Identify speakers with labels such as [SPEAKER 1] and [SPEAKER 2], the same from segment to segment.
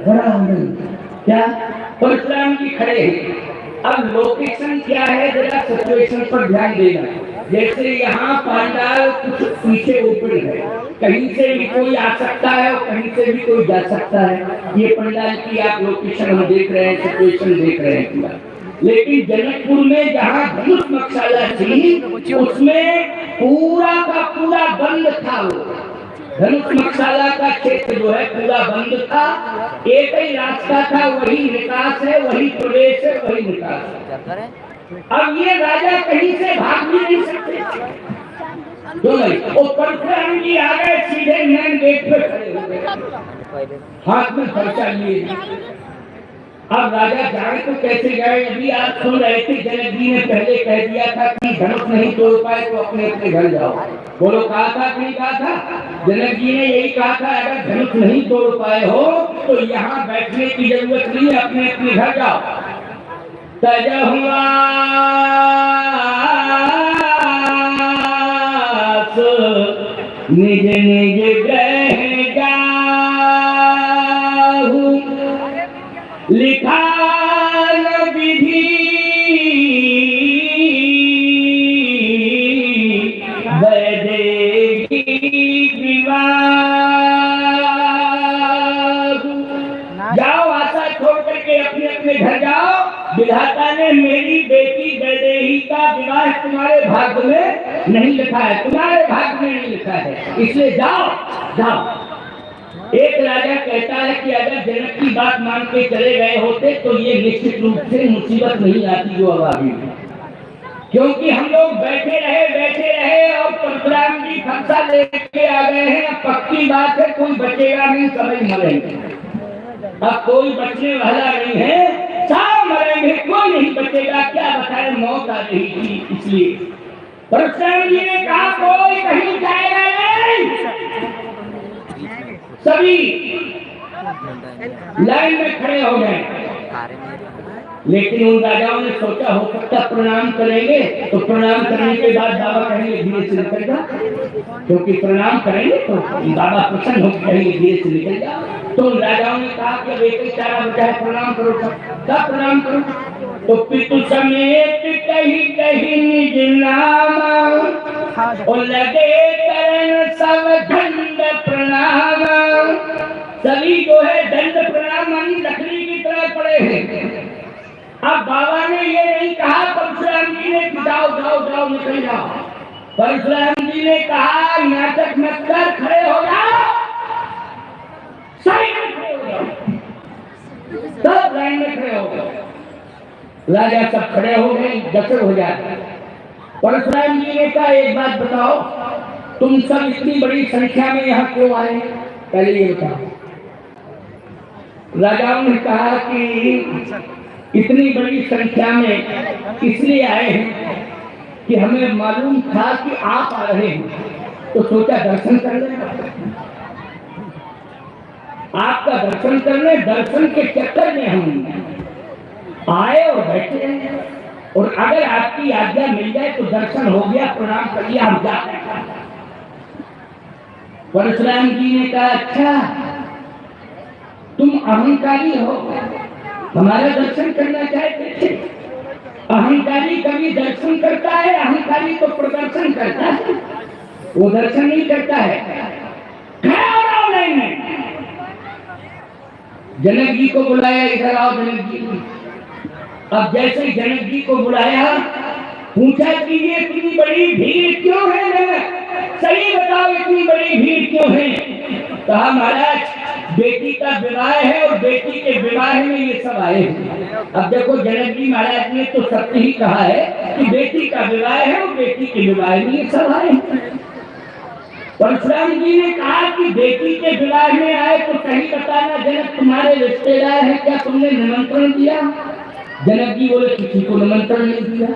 [SPEAKER 1] बड़ा आनंद क्या परशुराम जी खड़े हैं। अब लोकेशन क्या है, जरा सिचुएशन पर ध्यान देना। जैसे यहाँ पांडाल कुछ पीछे ऊपर है, कहीं से भी कोई आ सकता है और कहीं से भी कोई जा सकता है। ये पंडाल की आप लोकेशन हम देख रहे हैं, सिचुएशन देख रहे हैं पूरा। लेकिन जनकपुर में जहाँ धनुष मकशाला थी उसमें पूरा का पूरा बंद था। वो धनुष मकशाला का क्षेत्र जो है पूरा बंद था। एक ही रास्ता था, वही निकास है, वही प्रवेश है, वही निकास है। अब ये राजा कहीं से भाग भी नहीं सकते। क्यों नहीं? वो परशुराम जी आ गए, सीधे मेन गेट पे खड़े हो गए, हाथ में पर्चा लिए। अब राजा जाए तो कैसे गए? अभी आप सुन रहे थे, जनक जी ने पहले कह दिया था कि धनुष नहीं तोड़ पाए तो अपने अपने घर जाओ। बोलो कहा था कि नहीं कहा था? जनक जी ने यही कहा था, अगर धनुष नहीं तोड़ पाए हो तो यहाँ बैठने की जरूरत नहीं है, अपने अपने घर जाओ। तजहुआ निज निज ग्रह जाहु, लिखा विधि वैदेही विवाह। जाओ, आशा छोड़ करके अपने अपने घर जाओ। विधाता ने मेरी बेटी वैदेही का विवाह तुम्हारे भाग्य में नहीं लिखा है, तुम्हारे भाग्य में नहीं लिखा है, इसलिए जाओ जाओ। एक राजा कहता है कि अगर जनक की बात मान के चले गए होते तो ये निश्चित रूप से मुसीबत नहीं आती जो अब आ गई, क्योंकि हम लोग बैठे रहे और परशुराम जी फंसा लेके आ गए हैं। अब पक्की बात है कोई बचेगा नहीं, सभी मरेंगे। अब कोई बचने वाला नहीं है, सब मरेंगे, कोई नहीं बचेगा। क्या बताए, मौत आ रही थी। इसलिए परशुराम जी ने कहा कोई कहीं जाएगा नहीं। सभी लाइन में खड़े हो गए। लेकिन उन राजाओं ने सोचा हो सकता प्रणाम करेंगे तो प्रणाम करने के बाद बाबा कहेंगे धीरे से निकल जा, क्योंकि प्रणाम करेंगे तो बाबा प्रसन्न होकर कहेंगे धीरे से निकल जा। तो उन राजाओं ने कहा कि अब एक ही चारा बचा है, प्रणाम करो। सब प्रणाम करो। तो पितु समेत कहीं कहीं निज नाम और लगे करण सब दंड प्रणाम। सभी जो है दंड प्रणाम मानी लकड़ी की तरह पड़े हैं। अब बाबा ने ये नहीं कहा परशुराम जी ने जाओ जाओ जाओ निकल जाओ। परशुराम जी ने कहा नाटक मत कर, खड़े हो जाओ, सही में खड़े हो जाओ। सब लाइन में खड़े हो गए। राजा सब खड़े हो गए, डटे हो जाते। परशुराम जी ने कहा एक बात बताओ, तुम सब इतनी बड़ी संख्या में यहाँ क्यों आए? पहले ये बताओ। राजाओं ने कहा कि इतनी बड़ी संख्या में इसलिए आए हैं कि हमें मालूम था कि आप आ रहे हैं, तो सोचा दर्शन कर लें। आपका दर्शन करने, दर्शन के चक्कर में हम आए और बैठे हैं, और अगर आपकी आज्ञा मिल जाए तो दर्शन हो गया, प्रणाम कर लिया, हम जाते हैं। परशुराम जी ने कहा अच्छा तुम अहंकारी हो, हमारा दर्शन करना चाहते थे। अहंकारी कभी दर्शन करता है? अहंकारी तो प्रदर्शन करता है, वो दर्शन नहीं करता है। नहीं, जनक जी को बुलाया, इधर आओ जनक जी। अब जैसे जनक जी को बुलाया, पूछा कि ये इतनी बड़ी भीड़ क्यों है जनक? सही बताओ इतनी बड़ी भीड़ क्यों है? कहा महाराज बेटी का विवाह है और बेटी के विवाह में ये सब आए हैं। अब देखो जनक जी महाराज ने तो सत्य ही कहा है कि बेटी का विवाह है और बेटी के विवाह में ये सब आए हैं। परशुराम जी ने कहा कि बेटी के विवाह में आए तो सही बताना जनक, तुम्हारे रिश्तेदार हैं क्या, तुमने निमंत्रण दिया? जनक जी बोले किसी को निमंत्रण नहीं दिया।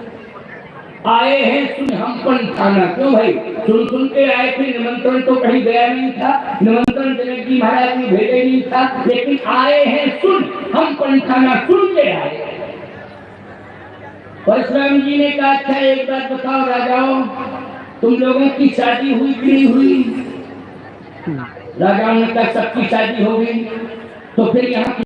[SPEAKER 1] आए हैं सुन हम पंथाना। क्यों भाई? सुन सुन के आए थे, निमंत्रण तो कहीं गया नहीं था, निमंत्रण जनक जी महाराज ने भेजा नहीं था, लेकिन आए हैं सुन हम पंथाना, सुन के आए। परशुराम जी ने कहा अच्छा एक बात बताओ राजाओं, तुम लोगों की शादी हुई कि नहीं हुई? राजाओं ने कहा सबकी शादी हो गई। तो फिर यहाँ